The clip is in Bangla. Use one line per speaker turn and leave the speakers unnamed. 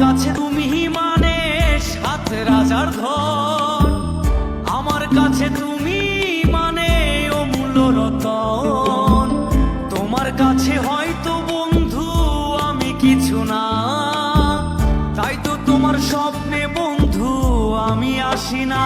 কাছে তুমি মানে সাত রাজার ধন, আমার কাছে তুমি মানে অমূল্য রতন। তোমার কাছে হয়তো বন্ধু আমি কিছু না, তাই তো তোমার স্বপ্নে বন্ধু আমি আসি না।